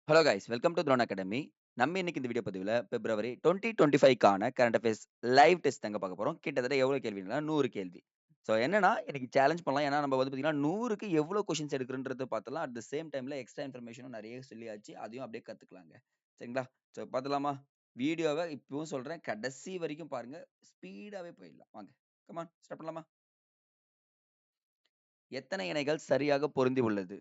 Hello guys welcome to Throne Academy. நம்ம இன்னைக்கு இந்த வீடியோ பதிவில் பிப்ரவரி 2025க்கான கரண்ட் அஃபேர்ஸ் லைவ் டெஸ்ட் தாங்க பார்க்க போகிறோம். கிட்டத்தட்ட எவ்வளோ கேள்வினா 100 கேள்வி. ஸோ என்னன்னா இன்னைக்கு சேலஞ்ச் பண்ணலாம். ஏன்னா நம்ம வந்து பார்த்தீங்கன்னா 100க்கு எவ்வளோ கொஷின்ஸ் எடுக்கிறன்றது பார்த்தலாம். அட் த சேம் டைமில் எக்ஸ்ட்ரா இன்ஃபர்மேஷனும் நிறைய சொல்லியாச்சு. அதையும் அப்படியே கற்றுக்கலாங்க. சரிங்களா? ஸோ பார்த்துலாமா? வீடியோவை இப்பவும் சொல்கிறேன், கடைசி வரைக்கும் பாருங்க. ஸ்பீடாகவே போயிடலாம். வாங்க கமான் ஸ்டார்ட் பண்ணலாமா? எத்தனை இணைகள் சரியாக பொருந்தி உள்ளது?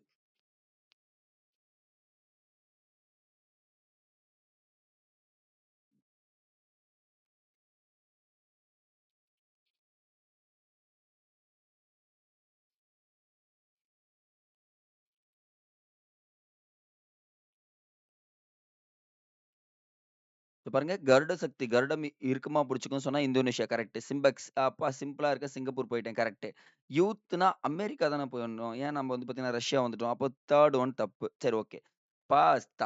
இப்ப பாருங்க, கருட சக்தி. கருடம் இறுக்கமா புடிச்சுக்கும்னு சொன்னா இந்தோனேஷியா கரெக்ட். சிம்பெக்ஸ் அப்பா சிம்பிளா இருக்க, சிங்கப்பூர் போயிட்டேன் கரெக்ட். யூத்னா அமெரிக்கா தானே போயிடணும். ஏன் நம்ம வந்து பார்த்தீங்கன்னா ரஷ்யா வந்துட்டோம். அப்போ 3 ஒன் தப்பு. சரி ஓகே. பா த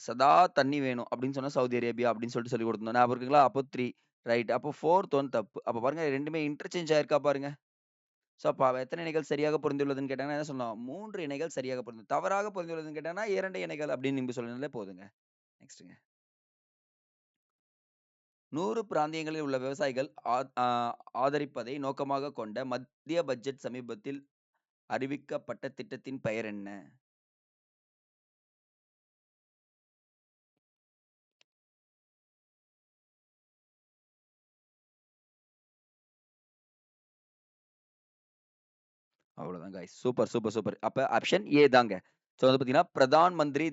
சதா தண்ணி வேணும் அப்படின்னு சொன்னா சவுதி அரேபியா அப்படின்னு சொல்லிக் குடுத்துருந்தோம். ஞாபகம் இருக்குங்களா? அப்போ 3 ரைட். அப்போ 4த் ஒன் தப்பு. அப்ப பாருங்க 2மே இன்டர்சேஞ்ச் ஆயிருக்கா பாருங்க. ஸோ அப்ப எத்தனை இணைகள் சரியாக பொருந்தியுள்ளதுன்னு கேட்டாங்கன்னா என்ன சொல்லலாம்? 3 இணைகள் சரியாக பொருந்தும். தவறாக பொருந்தியுள்ளதுன்னு கேட்டாங்கன்னா 2 இணைகள் அப்படின்னு நீங்க சொன்னாலே போதுங்க. நெக்ஸ்ட்ங்க. 100 பிராந்தியங்களில் உள்ள விவசாயிகள் ஆதரிப்பதை நோக்கமாகக் கொண்ட மத்திய பட்ஜெட் சமீபத்தில் அறிவிக்கப்பட்ட திட்டத்தின் பெயர் என்ன? அவ்வளோதான் காய்ஸ். Super, super, super. அப்ப ஆப்ஷன் ஏ தாங்க. ஸோ வந்து பார்த்தீங்கன்னா, பிரதான் மந்திரி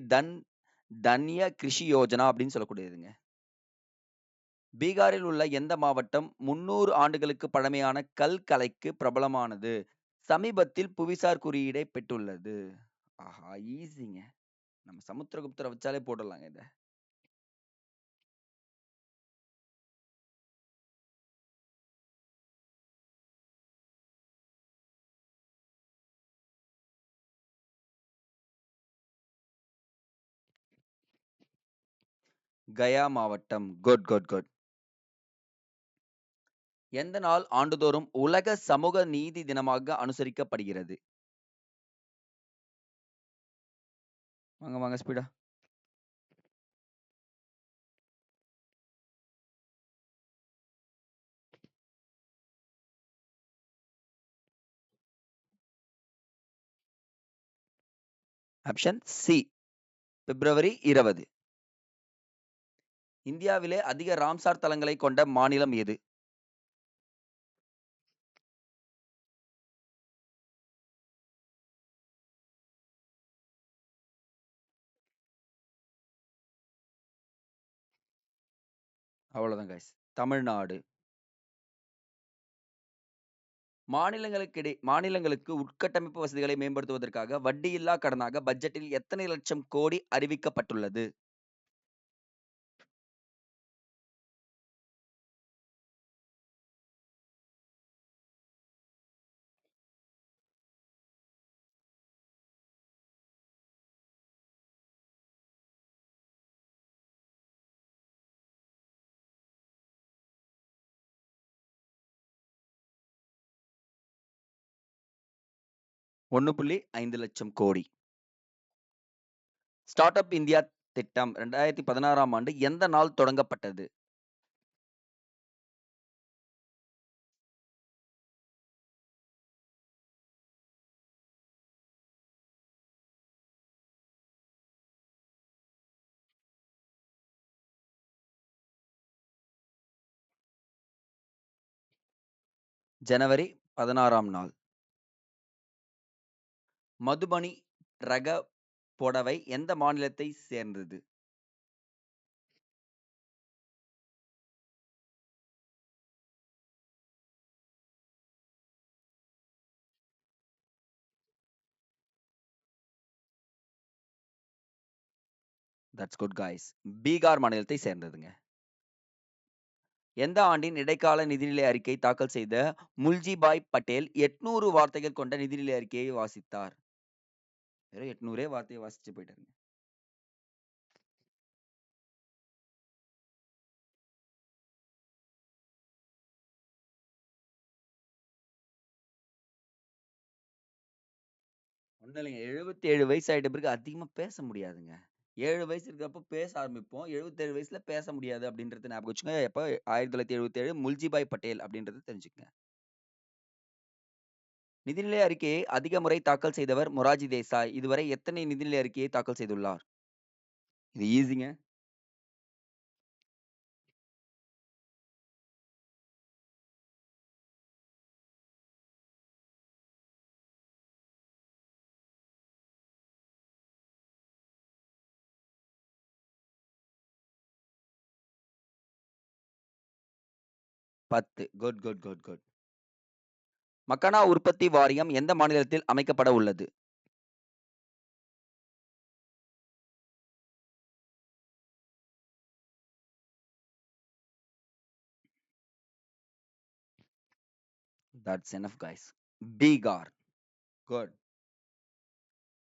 தன்ய கிருஷி யோஜனா அப்படின்னு சொல்லக்கூடியதுங்க. பீகாரில் உள்ள எந்த மாவட்டம் 300 ஆண்டுகளுக்கு பழமையான கல்கலைக்கு பிரபலமானது? சமீபத்தில் புவிசார் குறியீடை பெற்றுள்ளது. ஆஹா! ஈஸிங்க. நம்ம சமுத்திரகுப்தர வச்சாலே போட்டுடலாங்க இத. கயா மாவட்டம். Good, good, good. எந்த நாள் ஆண்டுதோறும் உலக சமூக நீதி தினமாக அனுசரிக்கப்படுகிறது? வாங்க, வாங்க ஸ்பீடா. Option C. பிப்ரவரி 20. இந்தியாவிலே அதிக ராம்சார் தலங்களை கொண்ட மாநிலம் எது? அவ்வளவுதான் கைஸ். தமிழ்நாடு. மாநிலங்களுக்கு உட்கட்டமைப்பு வசதிகளை மேம்படுத்துவதற்காக வட்டியில்லா கடனாக பட்ஜெட்டில் எத்தனை லட்சம் கோடி அறிவிக்கப்பட்டுள்ளது? $1.5 லட்சம் கோடி. ஸ்டார்ட் அப் இந்தியா திட்டம் 2016ஆம் ஆண்டு எந்த நாள் தொடங்கப்பட்டது? ஜனவரி 16ஆம் நாள். மதுபனி ரக புடவை எந்த மாநிலத்தை சேர்ந்தது? That's good guys. பீகார் மாநிலத்தை சேர்ந்ததுங்க. எந்த ஆண்டின் இடைக்கால நிதிநிலை அறிக்கை தாக்கல் செய்த முல்ஜிபாய் பட்டேல் 800 வார்த்தைகள் கொண்ட நிதிநிலை அறிக்கையை வாசித்தார்? வெறும் 800 வார்த்தையை வாசிச்சு போயிட்டாருங்க. ஒண்ணும் இல்லைங்க. 77 வயசு ஆயிட்ட பிறகு அதிகமா பேச முடியாதுங்க. 7 வயசு இருக்கிறப்போ பேச ஆரம்பிப்போம். 77 வயசுல பேச முடியாது அப்படின்றத ஞாபகம் வச்சுக்கோங்க. எப்ப 1977 முல்ஜிபாய் பட்டேல் அப்படின்றத தெரிஞ்சுக்கங்க. நிதிநிலை அறிக்கையை அதிக முறை தாக்கல் செய்தவர் மொரார்ஜி தேசாய். இதுவரை எத்தனை நிதிநிலை அறிக்கையை தாக்கல் செய்துள்ளார்? இது ஈஸிங்க. 10. Good, good, good, good. Makhana உற்பத்தி வாரியம் எந்த மாநிலத்தில் அமைக்கப்பட உள்ளது? That's enough guys. Bihar. Good.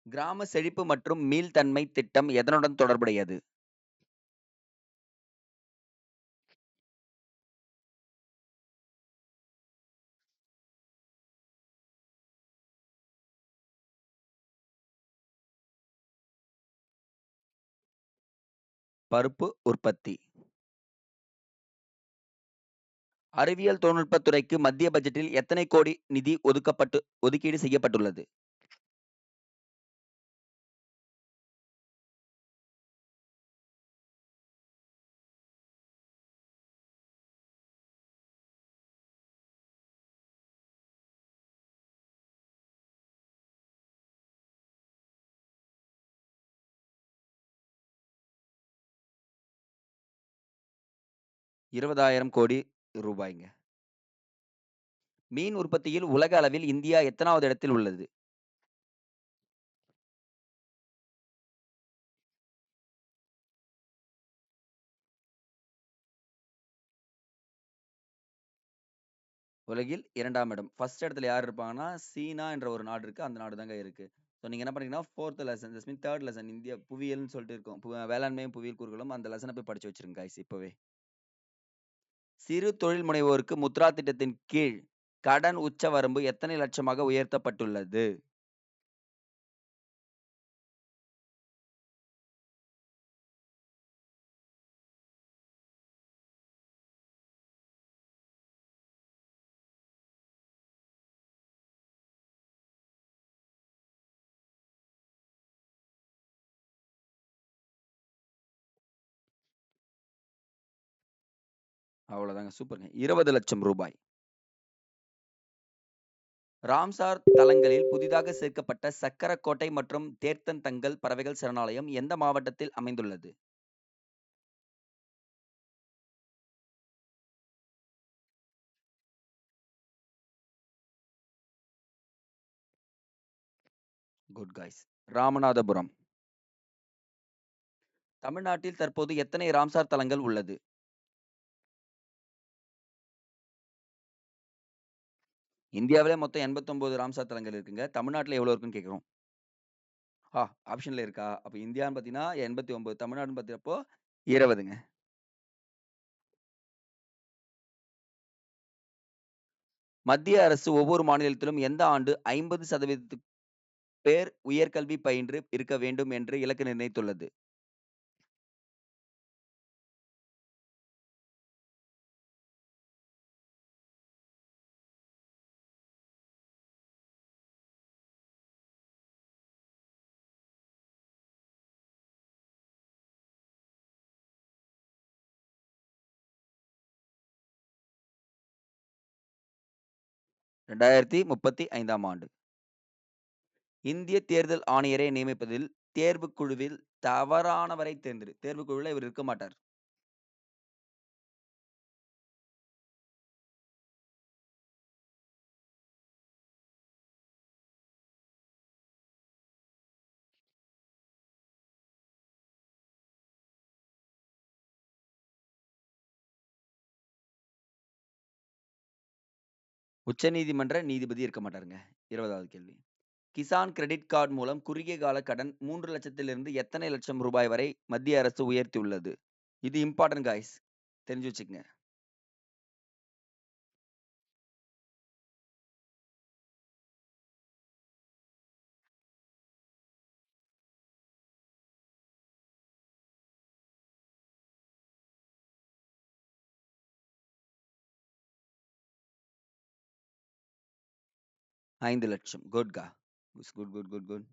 கிராம செழிப்பு மற்றும் மீள்தன்மை திட்டம் எதனுடன் தொடர்புடையது? பருப்பு உற்பத்தி. அறிவியல் தொழில்நுட்பத் துறைக்கு மத்திய பட்ஜெட்டில் எத்தனை கோடி நிதி ஒதுக்கீடு செய்யப்பட்டுள்ளது? ₹20,000 கோடி. மீன் உற்பத்தியில் உலக அளவில் இந்தியா எத்தனாவது இடத்தில் உள்ளது? உலகில் 2ஆம் இடம். ஃபர்ஸ்ட் இடத்துல யார் இருப்பாங்கன்னா, சீனா என்ற ஒரு நாடு இருக்கு. அந்த நாடு தாங்க இருக்கு. ஸோ நீங்க என்ன பண்ணீங்கன்னா, 4த் லெசன் தட்ஸ் மீன் 3 லெசன் இந்திய புவியியல்னு சொல்லிட்டு இருக்கும். வேளாண்மையும் புவியியல் கூறுகளும் அந்த லெசன போய் படிச்சு வச்சுருங்க கைஸ் இப்பவே. சிறு தொழில் முனைவோருக்கு முத்ரா திட்டத்தின் கீழ் கடன் உச்சவரம்பு எத்தனை லட்சமாக உயர்த்தப்பட்டுள்ளது? அவ்வளோதாங்க. சூப்பர்ங்க. ₹20,00,000. ராம்சார் தலங்களில் புதிதாக சேர்க்கப்பட்ட சக்கரக்கோட்டை மற்றும் தேர்த்தன் தங்கல் பறவைகள் சரணாலயம் எந்த மாவட்டத்தில் அமைந்துள்ளது? Good guys. ராமநாதபுரம். தமிழ்நாட்டில் தற்போது எத்தனை ராம்சார் தலங்கள் உள்ளது? இந்தியாவிலே மொத்தம் 89 ராம்சார் தலங்கள் இருக்குங்க. தமிழ்நாட்டுல எவ்வளோ இருக்குன்னு கேட்குறோம். ஆப்ஷன்ல இருக்கா? அப்ப இந்தியான்னு பார்த்தீங்கன்னா 89, தமிழ்நாடுன்னு பார்த்தப்போ 20ங்க. மத்திய அரசு ஒவ்வொரு மாநிலத்திலும் எந்த ஆண்டு 50% பேர் உயர்கல்வி பயின்று இருக்க வேண்டும் என்று இலக்கு நிர்ணயித்துள்ளது? "2035ஆம் ஆண்டு. இந்திய தேர்தல் ஆணையரை நியமிப்பதில் தேர்வுக் குழுவில் தவறானவரை தேர்ந்தெடு. தேர்வுக் குழுவுல இவர் இருக்க மாட்டார். உச்சநீதிமன்ற நீதிபதி இருக்க மாட்டாருங்க. 20வது கேள்வி. கிசான் கிரெடிட் கார்டு மூலம் குறுகிய கால கடன் 3,00,000 எத்தனை லட்சம் ரூபாய் வரை மத்திய அரசு உயர்த்தியுள்ளது? இது இம்பார்ட்டன்ட் காய்ஸ். தெரிஞ்சு வச்சுக்கங்க. 5,00,000 gutka. It's good, good, good, good.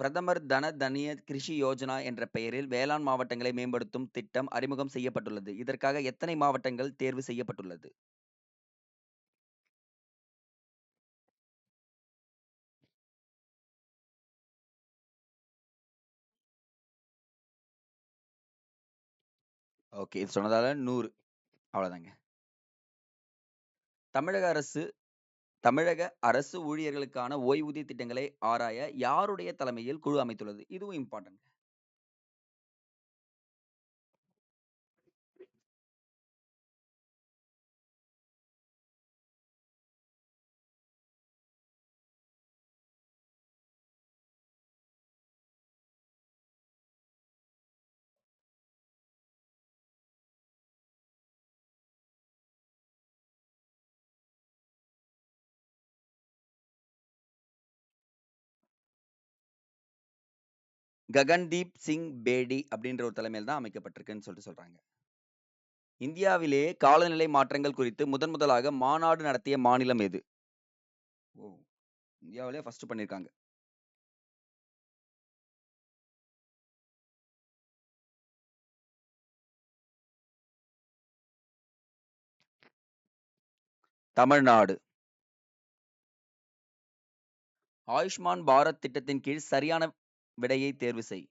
பிரதமர் தன தனிய கிருஷி யோஜனா என்ற பெயரில் வேளாண் மாவட்டங்களை மேம்படுத்தும் திட்டம் அறிமுகம் செய்யப்பட்டுள்ளது. இதற்காக எத்தனை மாவட்டங்கள் தேர்வு செய்யப்பட்டுள்ளது? ஓகே. இது சொன்னதால 100. அவ்வளோதாங்க. தமிழக அரசு தமிழக அரசு ஊழியர்களுக்கான ஓய்வூதிய திட்டங்களை ஆராய யாருடைய தலைமையில் குழு அமைத்துள்ளது? இதுவும் இம்பார்ட்டன்ட். ககன்தீப் சிங் பேடி அப்படின்ற ஒரு தலைமையில் தான் அமைக்கப்பட்டிருக்குன்னு சொல்றாங்க. இந்தியாவிலேயே காலநிலை மாற்றங்கள் குறித்து முதலாக மாநாடு நடத்திய மாநிலம் எது? ஓ! இந்தியாவிலேயே ஃபர்ஸ்ட் பண்ணியிருக்காங்க. தமிழ்நாடு. ஆயுஷ்மான் பாரத் திட்டத்தின் கீழ் சரியான விடையை தேர்வு செய்.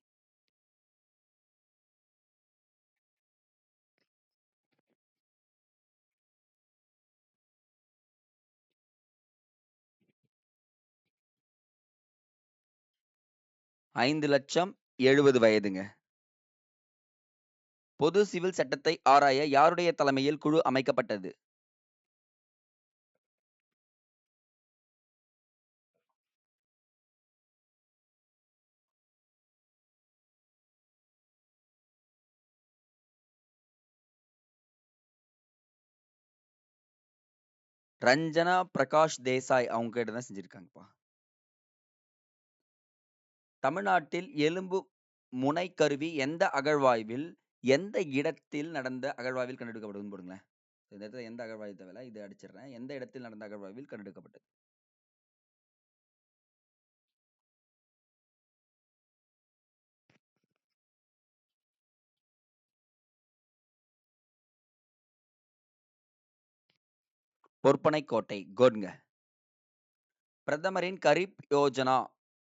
5,00,000 70 வயதுங்க. பொது சிவில் சட்டத்தை ஆராய யாருடைய தலைமையில் குழு அமைக்கப்பட்டது? ரஞ்சனா பிரகாஷ் தேசாய் அவங்க கிட்ட தான் செஞ்சிருக்காங்கப்பா. தமிழ்நாட்டில் எலும்பு முனைக்கருவி எந்த இடத்தில் நடந்த அகழ்வாய்வில் கண்டெடுக்கப்படுதுன்னு போடுங்களேன். இந்த இடத்துல எந்த அகழ்வாய்வு தேவையில்ல. இதை அடிச்சிடுறேன். எந்த இடத்தில் நடந்த அகழ்வாய்வில் கண்டெடுக்கப்பட்டது? பொற்பனை கோட்டை. குட்ங்க. பிரதமரின் கரீப் யோஜனா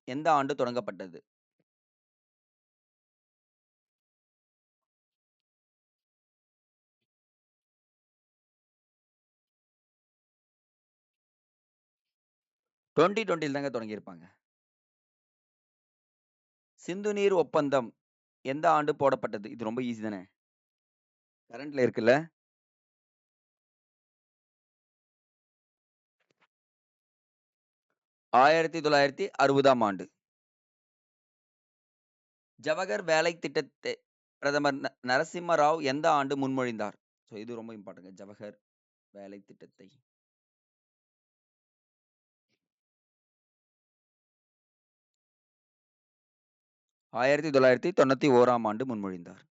எந்த ஆண்டு தொடங்கப்பட்டது? 2020 தாங்க தொடங்கியிருப்பாங்க. சிந்து நீர் ஒப்பந்தம் எந்த ஆண்டு போடப்பட்டது? இது ரொம்ப ஈஸி தானே. கரண்ட்ல இருக்குல்ல. 1960ஆம் ஆண்டு. ஜவஹர் வேலை திட்டத்தை பிரதமர் நரசிம்ம ராவ் எந்த ஆண்டு முன்மொழிந்தார்? ஸோ இது ரொம்ப இம்பார்ட்டன்ட். ஜவஹர் வேலை திட்டத்தை 1991ஆம் ஆண்டு முன்மொழிந்தார்.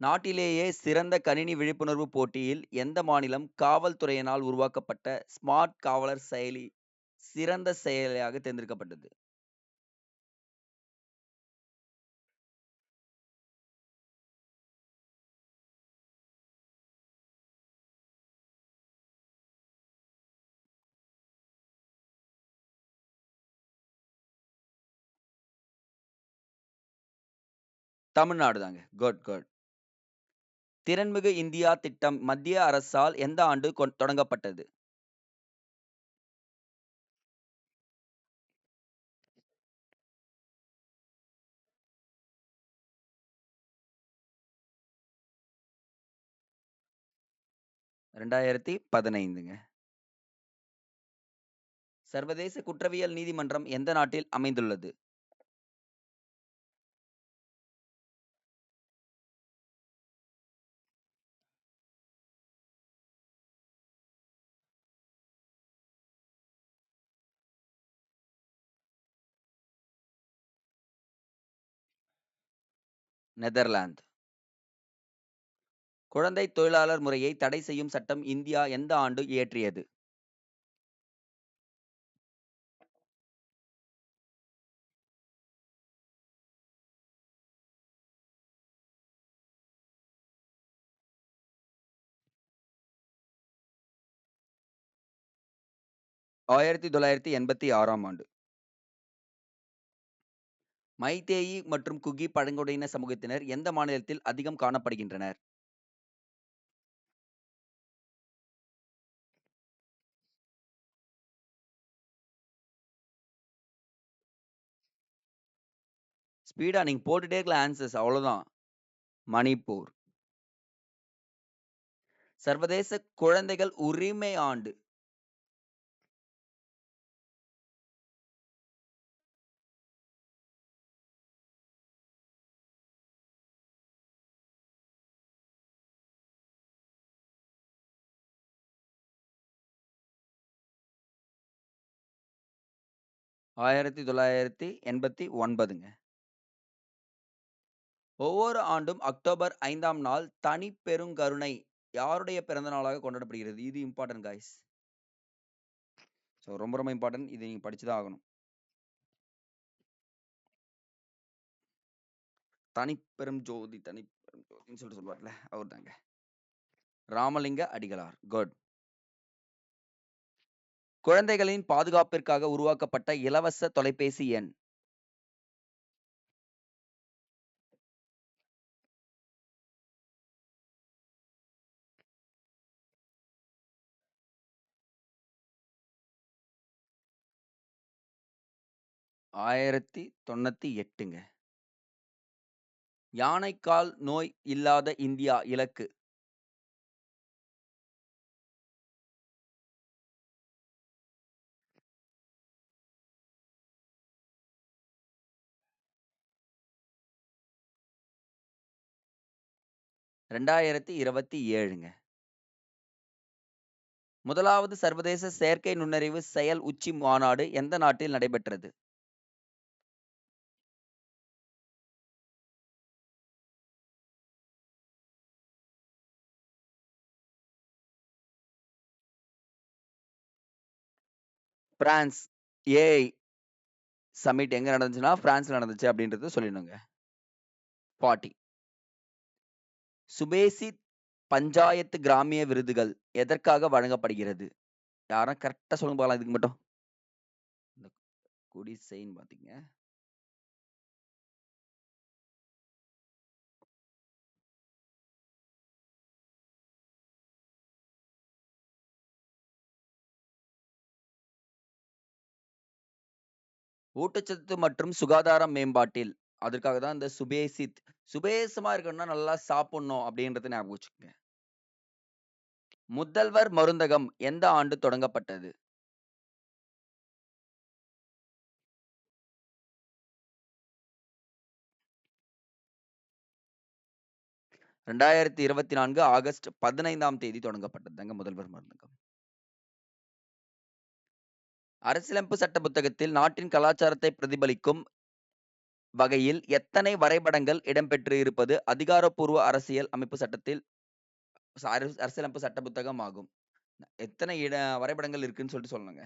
நாட்டிலேயே சிறந்த கணினி விழிப்புணர்வு போட்டியில் எந்த மாநிலம் காவல்துறையினால் உருவாக்கப்பட்ட ஸ்மார்ட் காவலர் செயலி சிறந்த செயலியாக தேர்ந்தெடுக்கப்பட்டது? தமிழ்நாடு தாங்க. Good, good. திறன்மிகு இந்தியா திட்டம் மத்திய அரசால் எந்த ஆண்டு தொடங்கப்பட்டது? 2015ங்க. சர்வதேச குற்றவியல் நீதிமன்றம் எந்த நாட்டில் அமைந்துள்ளது? நெதர்லாந்து. குழந்தை தொழிலாளர் முறையை தடை செய்யும் சட்டம் இந்தியா எந்த ஆண்டு இயற்றியது? 1986ஆம் ஆண்டு. மைதேயி மற்றும் குகி பழங்குடியின சமூகத்தினர் எந்த மாநிலத்தில் அதிகம் காணப்படுகின்றனர்? ஸ்பீடா நீங்க போட்டுட்டே இருக்கலாம் ஆன்சர்ஸ் அவ்வளோதான். மணிப்பூர். சர்வதேச குழந்தைகள் உரிமை ஆண்டு. 1989ங்க. ஒவ்வொரு ஆண்டும் அக்டோபர் 5ஆம் நாள் தனிப்பெருங்கருணை யாருடைய பிறந்த நாளாக கொண்டாடப்படுகிறது? இது இம்பார்ட்டன்ட் காய்ஸ். ஸோ ரொம்ப ரொம்ப இம்பார்ட்டன்ட். இது நீங்க படிச்சு தான் ஆகணும். தனிப்பெரும் ஜோதின்னு சொல்லிட்டு சொல்லுவார்ல, அவர் தாங்க. ராமலிங்க அடிகளார். குட். குழந்தைகளின் பாதுகாப்பிற்காக உருவாக்கப்பட்ட இலவச தொலைபேசி எண். ஆயிரத்தி 98ங்க. யானைக்கால் நோய் இல்லாத இந்தியா இலக்கு. 2027ங்க. முதலாவது சர்வதேச செயற்கை நுண்ணறிவு செயல் உச்சி மாநாடு எந்த நாட்டில் நடைபெற்றது? பிரான்ஸ். ஏஐ சமிட் எங்க நடந்துச்சுன்னா, பிரான்ஸ்ல நடந்துச்சு அப்படின்றது சொல்லிடணுங்க. 40. சுபேசி பஞ்சாயத்து கிராமிய விருதுகள் எதற்காக வழங்கப்படுகிறது? யாரும் கரெக்டா சொல்லுங்க பார்க்கலாம் இதுக்கு மட்டும். இந்த குடிசைன்னு பாத்தீங்க. ஊட்டச்சத்து மற்றும் சுகாதார மேம்பாட்டில் அதற்காக தான் இந்த சுபேசித். சுபேசமா இருக்கணும்னா நல்லா சாப்பிடணும் அப்படின்றத ஞாபகம் வச்சுக்கோங்க. முதல்வர் மருந்தகம் எந்த ஆண்டு தொடங்கப்பட்டது? 2024 ஆகஸ்ட் 15ஆம் தேதி தொடங்கப்பட்டதுங்க முதல்வர் மருந்தகம். அரசியலமைப்பு சட்ட புத்தகத்தில் நாட்டின் கலாச்சாரத்தை பிரதிபலிக்கும் வகையில் எத்தனை வரைபடங்கள் இடம்பெற்று இருப்பது அதிகாரப்பூர்வ அரசியல் அமைப்பு சட்டத்தில் அரசியலமைப்பு சட்ட புத்தகம் ஆகும்? எத்தனை வரைபடங்கள் இருக்குன்னு சொல்லிட்டு சொல்லணுங்க.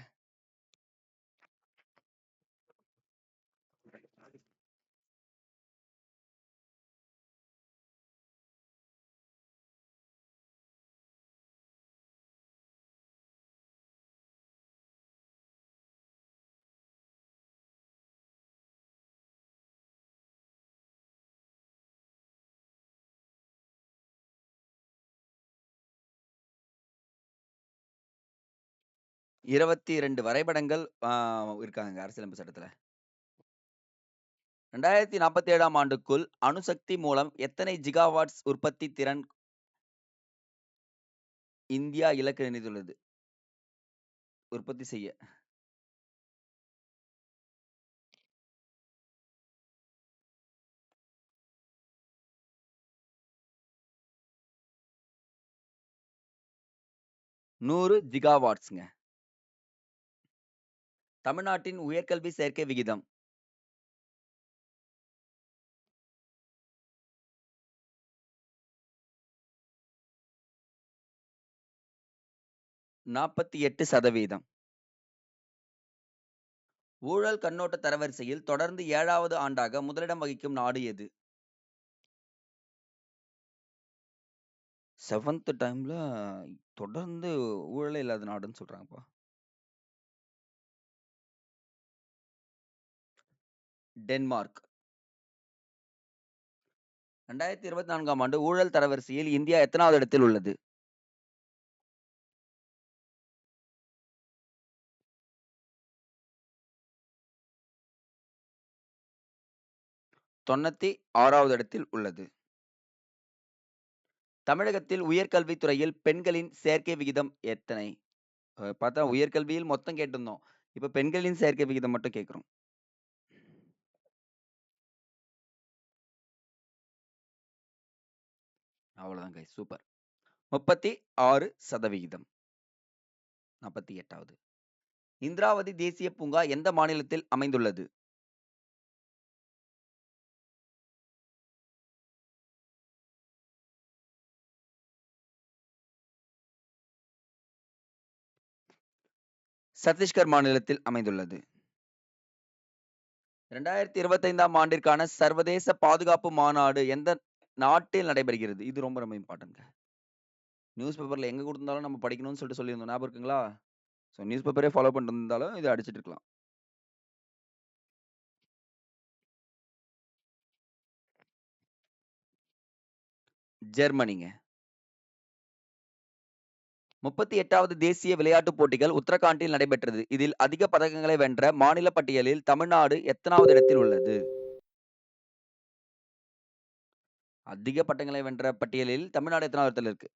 22 வரைபடங்கள் இருக்காங்க அரசியலமைப்பு சட்டத்துல. 2047ஆம் ஆண்டுக்குள் அணுசக்தி மூலம் எத்தனை ஜிகாவாட்ஸ் உற்பத்தி திறன் இந்தியா இலக்கு நிர்ணயித்துள்ளது? உற்பத்தி செய்ய. 100 ஜிகாவாட்ஸ்ங்க. தமிழ்நாட்டின் உயர்கல்வி சேர்க்கை விகிதம். 48%. ஊழல் கண்ணோட்ட தரவரிசையில் தொடர்ந்து 7வது ஆண்டாக முதலிடம் வகிக்கும் நாடு எது? 7th டைம்ல தொடர்ந்து ஊழலே இல்லாத நாடுன்னு சொல்றாங்கப்பா. டென்மார்க். 2024ஆம் ஆண்டு ஊழல் தரவரிசையில் இந்தியா எத்தனாவது இடத்தில் உள்ளது? 96வது இடத்தில் உள்ளது. தமிழகத்தில் உயர்கல்வித் துறையில் பெண்களின் சேர்க்கை விகிதம் எத்தனை? பார்த்தா உயர்கல்வியில் மொத்தம் கேட்டிருந்தோம். இப்ப பெண்களின் சேர்க்கை விகிதம் மட்டும் கேட்கிறோம். அவ்வளோதான் கைஸ். சூப்பர். 36%. 48வது. இந்திராவதி தேசிய பூங்கா எந்த மாநிலத்தில் அமைந்துள்ளது? சத்தீஸ்கர் மாநிலத்தில் அமைந்துள்ளது. 2025ஆம் ஆண்டிற்கான சர்வதேச பாதுகாப்பு மாநாடு எந்த நாட்டில் நடைபெறுகிறது? இது ரொம்ப ரொம்ப இம்பார்ட்டன்ட்ங்க. நியூஸ் பேப்பர்ல எங்க குடுத்திருந்தாலும் நம்ம படிக்கணும்னு சொல்லிட்டு சொல்லியிருந்தோம். ஞாபகம் இருக்குங்களா? ஸோ நியூஸ் பேப்பரே ஃபாலோ பண்ணிட்டு இருந்தாலும் இத அடிச்சிட்டு இருக்கலாம். ஜெர்மனிங்க. 38வது தேசிய விளையாட்டுப் போட்டிகள் உத்தரகாண்டில் நடைபெற்றது. இதில் அதிக பதக்கங்களை வென்ற மாநில பட்டியலில் தமிழ்நாடு எத்தனாவது இடத்தில் உள்ளது? அதிக பட்டங்களை வென்ற பட்டியலில் தமிழ்நாடு எத்தனாவது இடத்துல இருக்கு?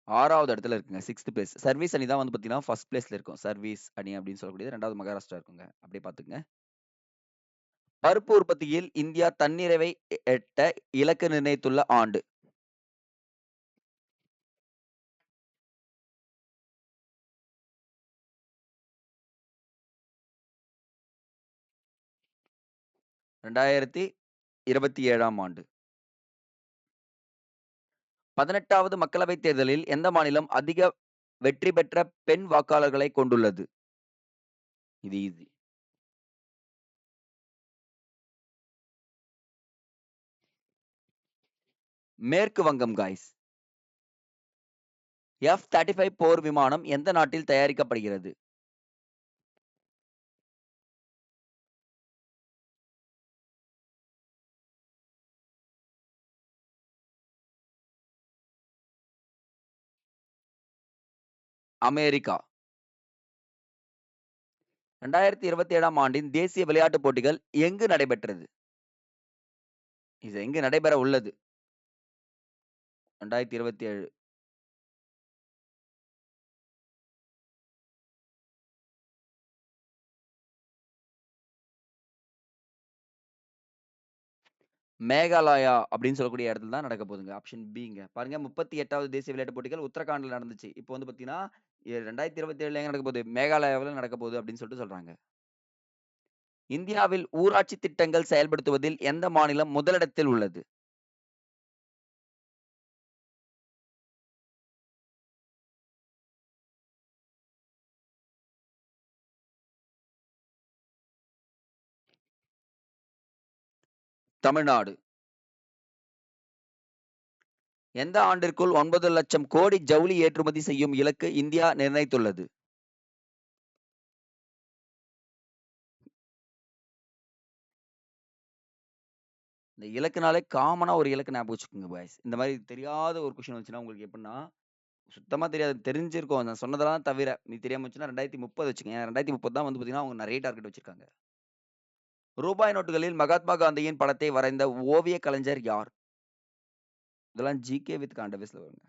6வது இடத்துல இருக்குங்க. 6த் பிளேஸ். சர்வீஸ் அணி தான் வந்து பார்த்தீங்கன்னா, 1 பிளேஸ்ல இருக்கும். சர்வீஸ் அணி அப்படின்னு சொல்லக்கூடியது 2வது மகாராஷ்டிரா இருக்குங்க. அப்படியே பார்த்துக்கங்க. பருப்பு உற்பத்தியில் இந்தியா தன்னிறைவை எட்ட இலக்கு நிர்ணயித்துள்ள ஆண்டு? ரெண்டாயிரத்தி 27ஆம் ஆண்டு. 18வது மக்களவைத் தேர்தலில் எந்த மாநிலம் அதிக வெற்றி பெற்ற பெண் வாக்காளர்களை கொண்டுள்ளது? இது ஈஸி. மேற்கு வங்கம் காய்ஸ். F-35 போர் விமானம் எந்த நாட்டில் தயாரிக்கப்படுகிறது? அமெரிக்கா. 2027ஆம் ஆண்டின் தேசிய விளையாட்டுப் போட்டிகள் எங்கு நடைபெற்றது? இது எங்கு நடைபெற உள்ளது? 2027. மேகாலயா அப்படின்னு சொல்லக்கூடிய இடத்துல தான் நடக்க போகுதுங்க. ஆப்ஷன் பிங்க. பாருங்க 38வது தேசிய விளையாட்டுப் போட்டிகள் உத்தரகாண்ட்ல நடந்துச்சு. இப்போ வந்து பார்த்தீங்கன்னா, 2027ல எங்க நடக்க போகுது? மேகாலயாவுல நடக்க போகுது அப்படின்னு சொல்லிட்டு சொல்றாங்க. இந்தியாவில் ஊராட்சி திட்டங்கள் செயல்படுத்துவதில் எந்த மாநிலம் முதலிடத்தில் உள்ளது? தமிழ்நாடு. எந்த ஆண்டிற்குள் 9,00,000 கோடி ஜவுளி ஏற்றுமதி செய்யும் இலக்கு இந்தியா நிர்ணயித்துள்ளது? இந்த இலக்குனாலே காமனா ஒரு இலக்கு ஞாபகம் வச்சுக்கோங்க பாய்ஸ். இந்த மாரி தெரியாத ஒரு கொஸ்டின் வந்துச்சுன்னா உங்களுக்கு எப்படின்னா, சுத்தமா தெரியாது. தெரிஞ்சிருக்கும். நான் சொன்னதெல்லாம் தவிர. மீதி தெரியாம வந்துச்சுன்னா 2030 வச்சுக்கங்க. 2030 தான் வந்து பார்த்தீங்கன்னா, அவங்க நெறைய டார்கெட் வச்சிருக்காங்க. ரூபாய் நோட்டுகளில் மகாத்மா காந்தியின் படத்தை வரைந்த ஓவிய கலைஞர் யார்? இதெல்லாம் ஜிகே வித் கரண்ட் அஃபேர்ஸ்ல வருங்க.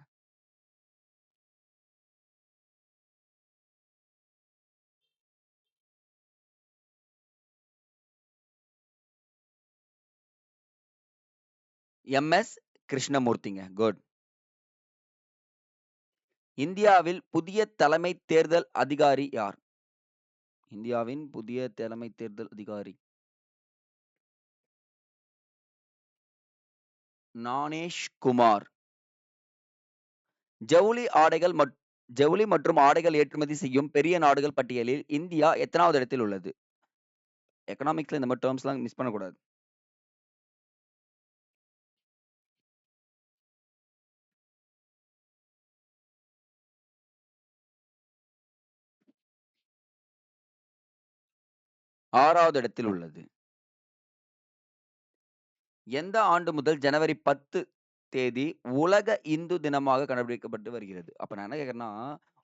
எம்.எஸ். கிருஷ்ணமூர்த்திங்க. குட். இந்தியாவில் புதிய தலைமை தேர்தல் அதிகாரி யார்? இந்தியாவின் புதிய தலைமை தேர்தல் அதிகாரி. ஞானேஷ் குமார். ஜவுளி ஆடைகள் ஜவுளி மற்றும் ஆடைகள் ஏற்றுமதி செய்யும் பெரிய நாடுகள் பட்டியலில் இந்தியா எத்தனாவது இடத்தில் உள்ளது? எக்கனாமிக்ஸ்ல இந்த மாரி டெர்ம்ஸ்லாம் மிஸ் பண்ணக்கூடாது. 6வது இடத்தில் உள்ளது. எந்த ஆண்டு முதல் ஜனவரி 10 தேதி உலக இந்து தினமாக கடைபிடிக்கப்பட்டு வருகிறது? அப்ப நான் என்ன கேட்கிறேன்னா,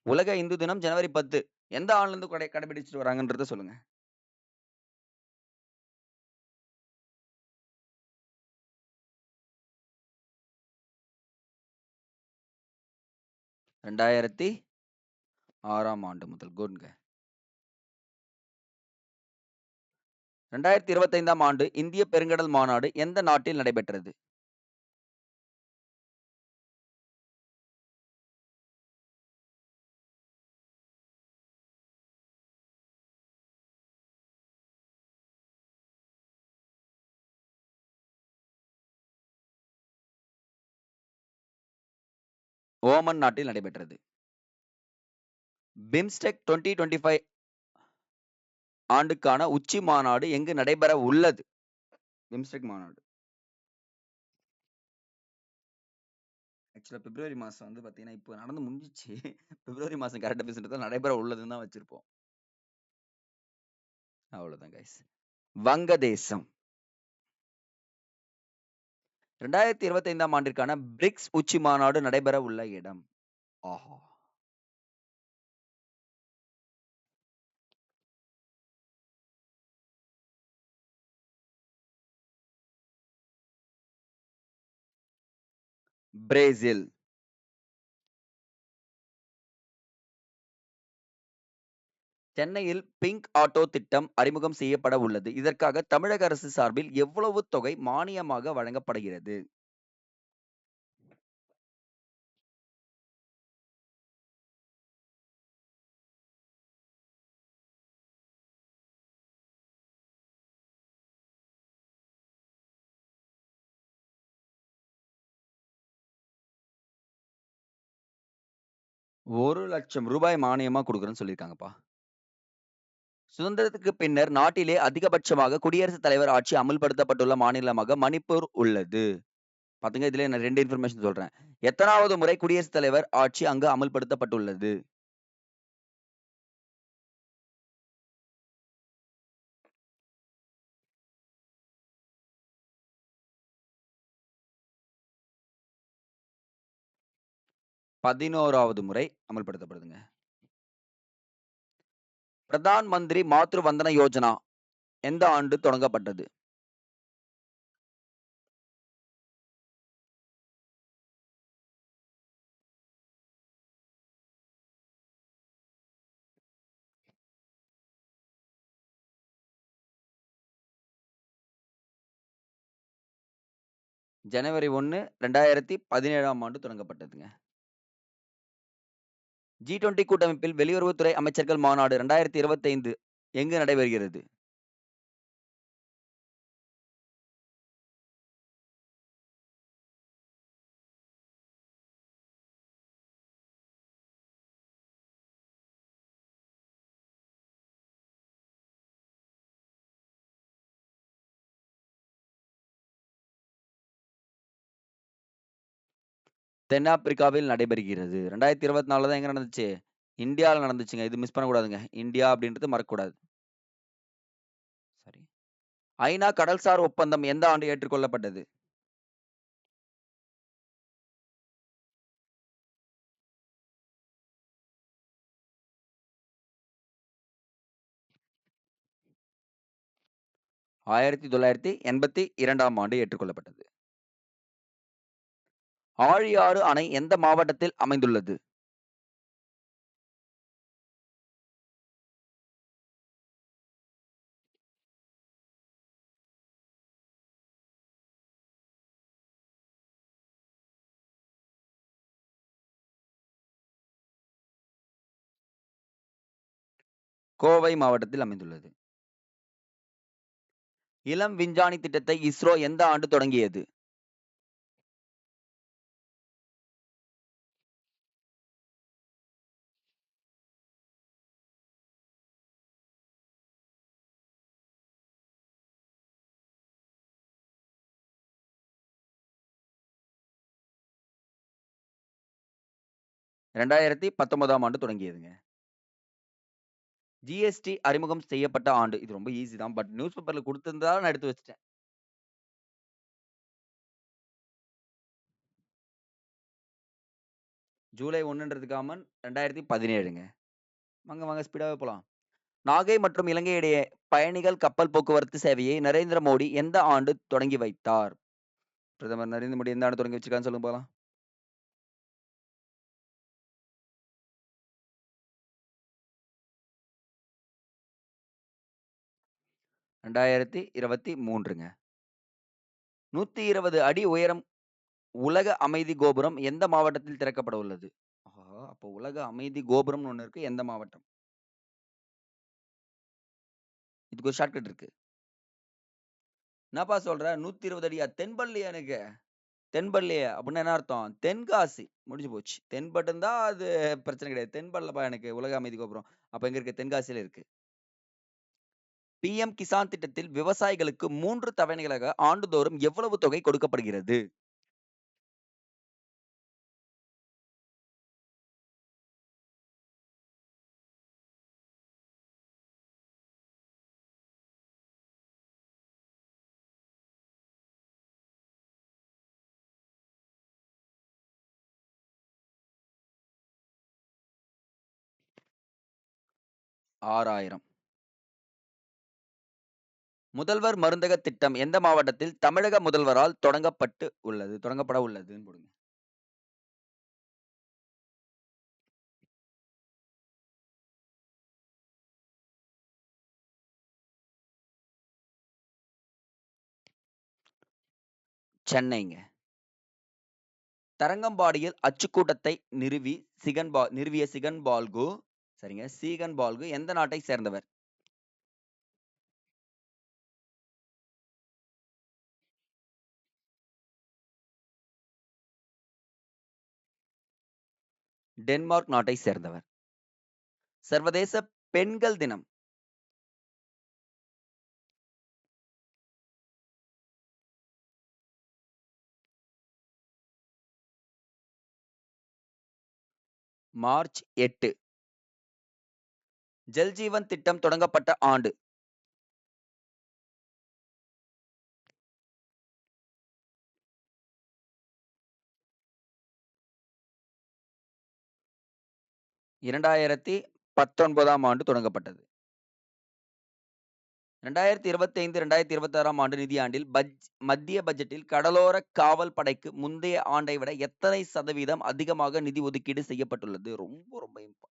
உலக இந்து தினம் ஜனவரி 10 எந்த ஆண்டுலருந்து கடைபிடிச்சுட்டு வராங்கன்றத சொல்லுங்க. 2006ஆம் ஆண்டு முதல். குட்ங்க. 2025ஆம் ஆண்டு இந்திய பெருங்கடல் மாநாடு எந்த நாட்டில் நடைபெற்றது? ஓமன் நாட்டில் நடைபெற்றது. பிம்ஸ்டெக் 2025 ஆண்டுக்கான உச்சி மாநாடு எங்கு நடைபெற உள்ளது? பிம்ஸ்டெக் மாநாடு. ஆக்சுவலா பிப்ரவரி மாசம் வந்து பார்த்தீங்கன்னா, இப்போ நடந்து முடிஞ்சுச்சு. பிப்ரவரி மாசம் கரெக்ட்டா பேசுனது நடைபெற உள்ளதுன்னு தான் வச்சிருப்போம். அவ்வளோதான் கைஸ். வங்கதேசம். 2025ஆம் ஆண்டிற்கான பிரிக்ஸ் உச்சி மாநாடு நடைபெற உள்ள இடம். ஆஹா! பிரேசில். சென்னையில் பிங்க் ஆட்டோ திட்டம் அறிமுகம் செய்யப்பட உள்ளது. இதற்காக தமிழக அரசு சார்பில் எவ்வளவு தொகை மானியமாக வழங்கப்படுகிறது? ₹1,00,000 மானியமா குடுக்குறேன்னு சொல்லியிருக்காங்கப்பா. சுதந்திரத்துக்கு பின்னர் நாட்டிலே அதிகபட்சமாக குடியரசுத் தலைவர் ஆட்சி அமல்படுத்தப்பட்டுள்ள மாநிலமாக மணிப்பூர் உள்ளது. பாத்துங்க, இதுல நான் 2 இன்ஃபர்மேஷன் சொல்றேன். எத்தனாவது முறை குடியரசுத் தலைவர் ஆட்சி அங்கு அமல்படுத்தப்பட்டுள்ளது? 11வது முறை அமல்படுத்தப்படுதுங்க. பிரதான் மந்திரி மாத்ரு வந்தன யோஜனா எந்த ஆண்டு தொடங்கப்பட்டது? ஜனவரி 1, 2017ஆம் ஆண்டு தொடங்கப்பட்டதுங்க. G20 கூட்டமைப்பில் வெளியுறவுத்துறை அமைச்சர்கள் மாநாடு 2025 எங்கு நடைபெறுகிறது? தென்னாப்பிரிக்காவில் நடைபெறுகிறது. 2024 தான் எங்க நடந்துச்சு? இந்தியால நடந்துச்சுங்க. இது மிஸ் பண்ணக்கூடாதுங்க. இந்தியா அப்படின்றது மறக்கக்கூடாது. சரி. ஐநா கடல்சார் ஒப்பந்தம் எந்த ஆண்டு ஏற்றுக்கொள்ளப்பட்டது? 1982ஆம் ஆண்டு ஏற்றுக்கொள்ளப்பட்டது. ஆழியாறு அணை எந்த மாவட்டத்தில் அமைந்துள்ளது? கோவை மாவட்டத்தில் அமைந்துள்ளது. இளம் விஞ்ஞானி திட்டத்தை இஸ்ரோ எந்த ஆண்டு தொடங்கியது? 2019ஆம் ஆண்டு தொடங்கியதுங்க. ஜிஎஸ்டி அறிமுகம் செய்யப்பட்ட ஆண்டு. இது ரொம்ப ஈஸி தான். பட் நியூஸ் பேப்பர்ல குடுத்திருந்ததால நான் எடுத்து வச்சுட்டேன். ஜூலை 1ன்றது காமன் 2017ங்க. வாங்க, வாங்க ஸ்பீடாவே போலாம். நாகை மற்றும் இலங்கை இடையே பயணிகள் கப்பல் போக்குவரத்து சேவையை நரேந்திர மோடி எந்த ஆண்டு தொடங்கி வைத்தார்? பிரதமர் நரேந்திர மோடி எந்த ஆண்டு தொடங்கி வச்சிருக்காருன்னு சொல்லுங்க பார்க்கலாம். 2023ங்க. 120 அடி உயரம் உலக அமைதி கோபுரம் எந்த மாவட்டத்தில் திறக்கப்பட உள்ளது? ஆஹா! அப்போ உலக அமைதி கோபுரம்னு ஒண்ணு இருக்கு. எந்த மாவட்டம்? இதுக்கு ஒரு ஷார்ட்கட் இருக்கு. என்னப்பா சொல்ற? 120 அடியா? தென்படலையா எனக்கு? தென்படலையே அப்படின்னா என்ன அர்த்தம்? தென்காசி. முடிஞ்சு போச்சு. தென்பட்டிருந்தா அது பிரச்சனை கிடையாது. தென்படலப்பா எனக்கு உலக அமைதி கோபுரம். அப்ப எங்க இருக்கு? தென்காசியில இருக்கு. பிஎம் கிசான் திட்டத்தில் விவசாயிகளுக்கு 3 தவணைகளாக ஆண்டுதோறும் எவ்வளவு தொகை கொடுக்கப்படுகிறது? ரூ. 6,000. முதல்வர் மருந்தக திட்டம் எந்த மாவட்டத்தில் தமிழக முதல்வரால் தொடங்கப்பட உள்ளதுன்னு போடுங்க. சென்னைங்க. தரங்கம்பாடியில் அச்சுக்கூடத்தை நிறுவிய சிகன் பால்கு சரிங்க. சீகன் பால்கு எந்த நாட்டை சேர்ந்தவர்? டென்மார்க் நாட்டை சேர்ந்தவர். சர்வதேச பெண்கள் தினம். மார்ச் 8. ஜல் ஜீவன் திட்டம் தொடங்கப்பட்ட ஆண்டு. 2019ஆம் ஆண்டு தொடங்கப்பட்டது. 2025, 2026ஆம் ஆண்டு நிதியாண்டில் மத்திய பட்ஜெட்டில் கடலோர காவல் படைக்கு முந்தைய ஆண்டை விட எத்தனை சதவீதம் அதிகமாக நிதி ஒதுக்கீடு செய்யப்பட்டுள்ளது? ரொம்ப ரொம்ப இம்பார்ட்டன்ட்.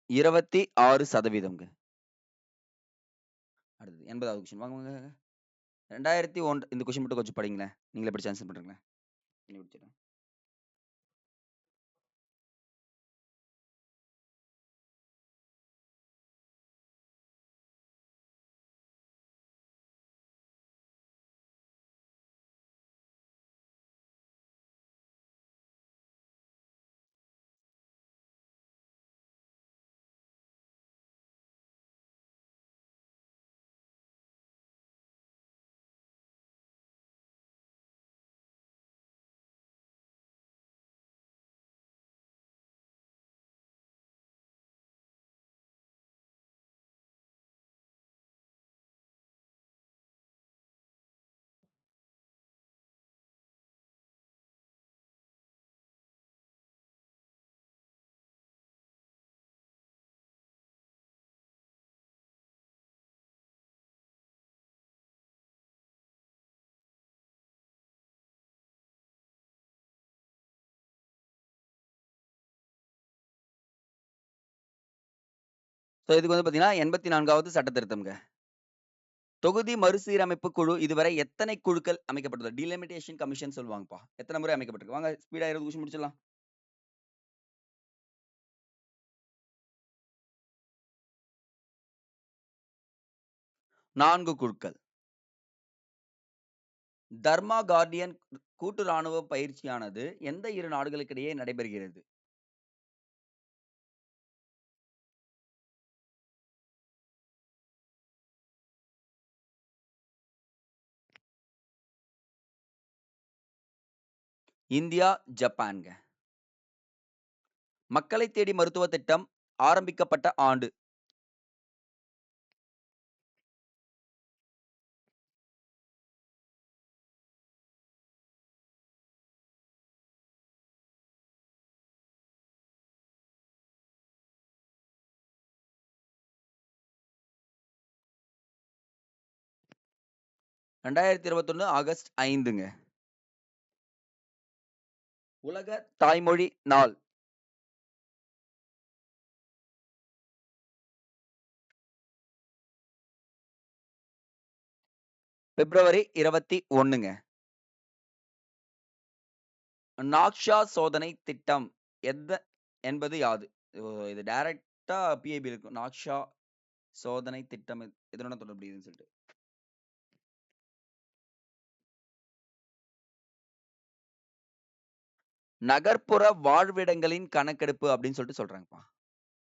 26%ங்க. அடுத்தது 80வது கொஸ்டின். வாங்க, வாங்க. 2001 இந்த கொஸ்டின் மட்டும் கொஞ்சம் படிங்களேன். நீங்களே படிச்சு ஆன்சர் பண்றீங்களா? பண்ணி முடிச்சிடுறேன். ஸோ இதுக்கு வந்து பார்த்தீங்கன்னா 84வது சட்ட திருத்தம்ங்க. தொகுதி மறுசீரமைப்பு குழு இதுவரை எத்தனை குழுக்கள் அமைக்கப்பட்டுள்ளது? டீலிமிட்டேஷன் கமிஷன் சொல்லுவாங்கப்பா. எத்தனை முறை அமைக்கப்பட்டிருக்கு? வாங்க ஸ்பீடா 20 கொஸ்டின் முடிச்சிடலாம். 4 குழுக்கள். தர்மா கார்டியன் கூட்டு ராணுவ பயிற்சியானது எந்த 2 நாடுகளுக்கிடையே நடைபெறுகிறது? இந்தியா, ஜப்பான்ங்க. மக்களை தேடி மருத்துவ திட்டம் ஆரம்பிக்கப்பட்ட ஆண்டு? 2021 ஆகஸ்ட் 5ங்க. உலக தாய்மொழி நாள்? பிப்ரவரி 21ங்க. நாக்ஷா சோதனை திட்டம் என்பது யாது? இது டைரக்ட்டா பிஐபி இருக்கும். நாக்ஷா சோதனை திட்டம் எதனுடன் தொடர்புடையதுன்னு சொல்லிட்டு. நகர்ப்புற வாழ்விடங்களின் கணக்கெடுப்பு அப்படின்னு சொல்லிட்டு சொல்றாங்கப்பா.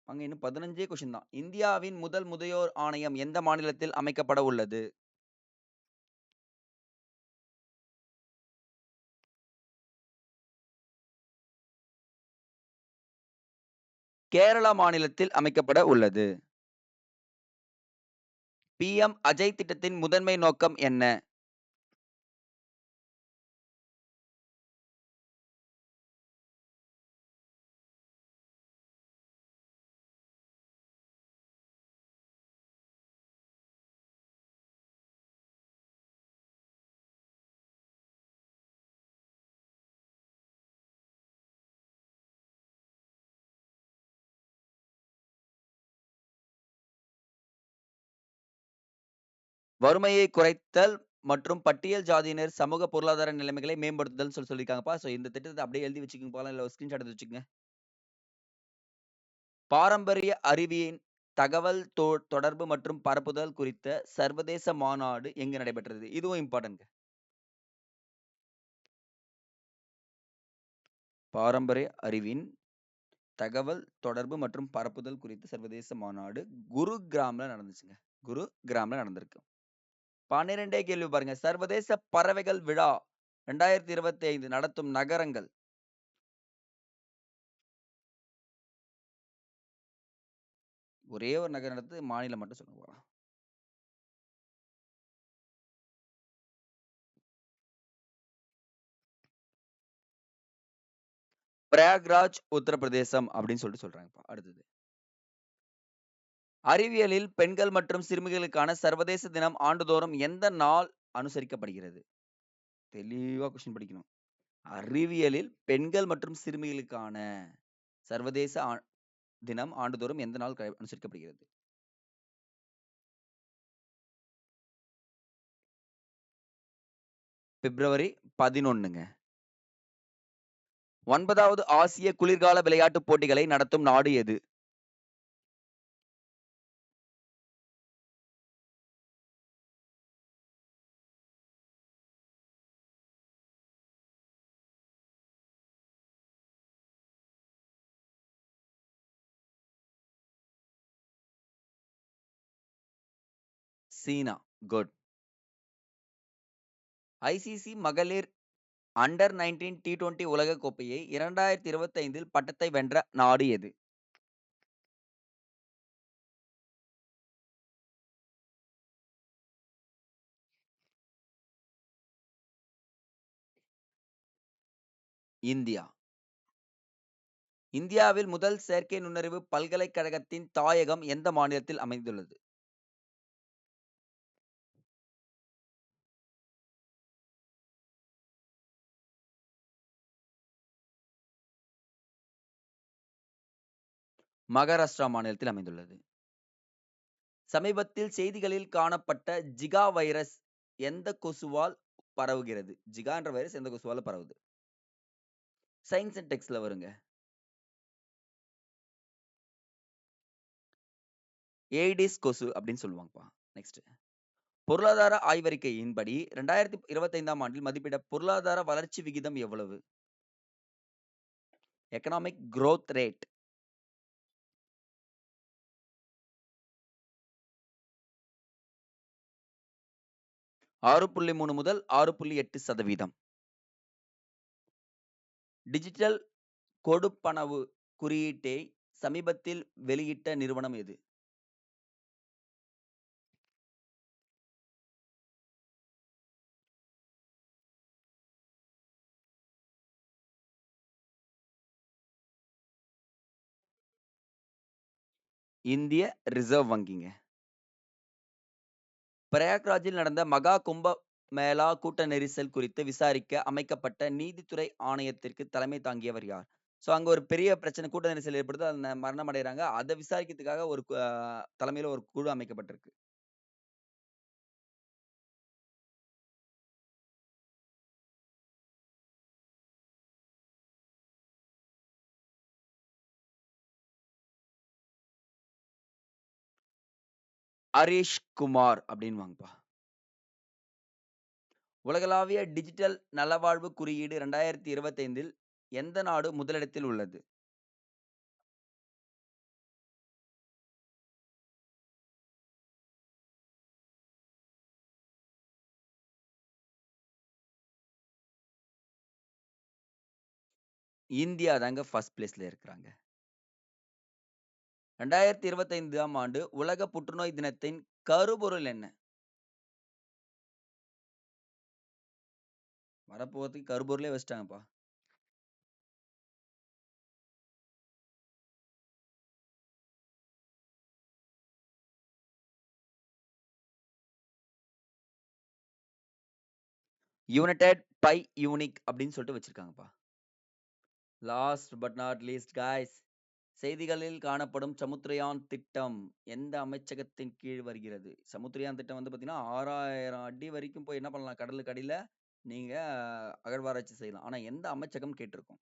அங்க இன்னும் 15 கொஸ்டின் தான். இந்தியாவின் முதல் முதியோர் ஆணையம் எந்த மாநிலத்தில் அமைக்கப்பட உள்ளது? கேரளா மாநிலத்தில் அமைக்கப்பட உள்ளது. பிஎம் அஜய் திட்டத்தின் முதன்மை நோக்கம் என்ன? வறுமையை குறைத்தல் மற்றும் பட்டியல் ஜாதியினர் சமூக பொருளாதார நிலைமைகளை மேம்படுத்துதல் சொல்லியிருக்காங்கப்பா. ஸோ இந்த திட்டத்தை அப்படியே எழுதி வச்சுக்கோங்க. இல்ல ஒரு ஸ்கிரீன்ஷாட் எடுத்து வச்சுக்கங்க. பாரம்பரிய அறிவியல் தகவல் தொடர்பு மற்றும் பரப்புதல் குறித்த சர்வதேச மாநாடு எங்கு நடைபெற்றது? இதுவும் இம்பார்ட்டன்ட். பாரம்பரிய அறிவின் தகவல் தொடர்பு மற்றும் பரப்புதல் குறித்த சர்வதேச மாநாடு குருகிராம்ல நடந்துச்சுங்க. குருகிராம்ல நடந்திருக்கு. 12 கேள்வி பாருங்க. சர்வதேச பறவைகள் விழா 2025 நடத்தும் நகரங்கள்? ஒரே ஒரு நகரம் நடத்து, மாநிலம் மட்டும் சொல்லுங்க பார்க்கலாம். பிரயாக்ராஜ், உத்தரப்பிரதேசம் அப்படின்னு சொல்லிட்டு சொல்றாங்கப்பா. அடுத்தது. அறிவியலில் பெண்கள் மற்றும் சிறுமிகளுக்கான சர்வதேச தினம் ஆண்டுதோறும் எந்த நாள் அனுசரிக்கப்படுகிறது? தெளிவா கொஸ்டின் படிக்கணும். அறிவியலில் பெண்கள் மற்றும் சிறுமிகளுக்கான சர்வதேச தினம் ஆண்டுதோறும் எந்த நாள் அனுசரிக்கப்படுகிறது? பிப்ரவரி 11ங்க. 9வது ஆசிய குளிர்கால விளையாட்டுப் போட்டிகளை நடத்தும் நாடு எது? சீனா. குட். ஐசிசி மகளிர் அண்டர் 19 T20 உலக கோப்பையை 2025 பட்டத்தை வென்ற நாடு எது? இந்தியா. இந்தியாவில் முதல் செயற்கை நுண்ணறிவு பல்கலைக்கழகத்தின் தாயகம் எந்த மாநிலத்தில் அமைந்துள்ளது? மகாராஷ்டிரா மாநிலத்தில் அமைந்துள்ளது. சமீபத்தில் செய்திகளில் காணப்பட்ட ஜிகா வைரஸ் எந்த கொசுவால் பரவுகிறது? ஜிகா என்ற வைரஸ் எந்த கொசுவால பரவுது? சயின்ஸ் அண்ட் டெக்ஸ்ட்ல வருங்க. ஏடிஸ் கொசு அப்படின்னு சொல்லுவாங்கப்பா. நெக்ஸ்ட். பொருளாதார ஆய்வறிக்கையின்படி 2025ஆம் ஆண்டில் மதிப்பிட பொருளாதார வளர்ச்சி விகிதம் எவ்வளவு? எக்கனாமிக் குரோத் ரேட் 6.3 முதல் 6.8%. டிஜிட்டல் கொடுப்பனவு குறியீட்டை சமீபத்தில் வெளியிட்ட நிறுவனம் எது? இந்திய ரிசர்வ் வங்கிங்க. பிரயாக்ராஜில் நடந்த மகா கும்ப மேளா கூட்ட நெரிசல் குறித்து விசாரிக்க அமைக்கப்பட்ட நீதித்துறை ஆணையத்திற்கு தலைமை தாங்கியவர் யார்? ஸோ அங்க ஒரு பெரிய பிரச்சனை கூட்ட நெரிசல் ஏற்படுது. அதுல மரணம் அடையறாங்க. அத விசாரிக்கிறதுக்காக ஒரு தலைமையில ஒரு குழு அமைக்கப்பட்டிருக்கு. ஹரிஷ் குமார் அப்படின்னுவாங்கப்பா. உலகளாவிய டிஜிட்டல் நலவாழ்வு குறியீடு 2025ல் எந்த நாடு முதலிடத்தில் உள்ளது? இந்தியா தாங்க ஃபர்ஸ்ட் பிளேஸ்ல இருக்கிறாங்க. 2025ஆம் ஆண்டு உலக புற்றுநோய் தினத்தின் கருப்பொருள் என்ன? வரப்போறதுக்கு கருப்பொருளே வச்சுட்டாங்கப்பா. யுனைட்டட் பை யூனிக் அப்படின்னு சொல்லிட்டு வச்சிருக்காங்கப்பா. Last but not least guys. செய்திகளில் காணப்படும் சமுத்திரயான் திட்டம் எந்த அமைச்சகத்தின் கீழ் வருகிறது? சமுத்திரயான் திட்டம் வந்து பார்த்தீங்கன்னா 6000 அடி வரைக்கும் போய் என்ன பண்ணலாம்? கடலுக்கு அடியில நீங்க அகழ்வாராய்ச்சி செய்யலாம். ஆனா எந்த அமைச்சகம் கேட்டிருக்கோம்?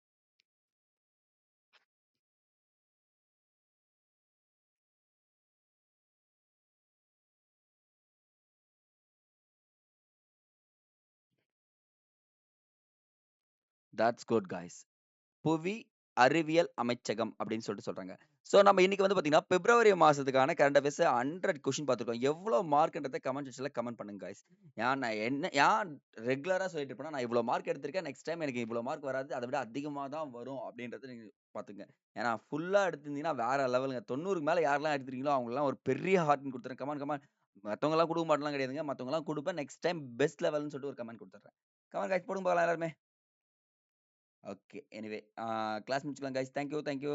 That's good guys. புவி அறிவியல் அமைச்சகம் அப்படின்னு சொல்லிட்டு சொல்றாங்க. ஸோ நம்ம இன்னைக்கு வந்து பார்த்தீங்கன்னா, பிப்ரவரி மாசத்துக்கான கரண்ட் அஃபேர்ஸ் 100 கொஸ்டின் பார்த்துருக்கோம். எவ்வளோ மார்க்ன்றத கமெண்ட் செக்ஷன்ல கமெண்ட் பண்ணுங்க காய்ஸ். ஏன் ரெகுலரா சொல்லிட்டு இருப்பேன்னா, நான் இவ்வளோ மார்க் எடுத்திருக்கேன். நெக்ஸ்ட் டைம் எனக்கு இவ்வளோ மார்க் வராது. அதை விட அதிகமா தான் வரும் அப்படின்றத நீங்க பார்த்துங்க. ஏன்னா ஃபுல்லா எடுத்திருந்தீங்கன்னா வேற லெவலுங்க. 90க்கு மேல யாரெல்லாம் எடுத்திருக்கீங்களோ அவங்களுக்குலாம் ஒரு பெரிய ஹார்ட்ன்னு குடுத்துறேன். Comment comment. மத்தவங்கலாம் குடுக்க மாட்டேன்லாம் கிடையாதுங்க. மத்தவங்கலாம் குடுப்பேன். நெக்ஸ்ட் டைம் பெஸ்ட் லெவல்ன்னு சொல்லிட்டு ஒரு கமெண்ட் குடுத்துடுறேன். கமெண்ட் காய்ஸ் போடுங்க பார்க்கலாம் எல்லாருமே. ஓகே. எனிவே கிளாஸ் முடிச்சுக்கலாம் guys. Thank you, thank you.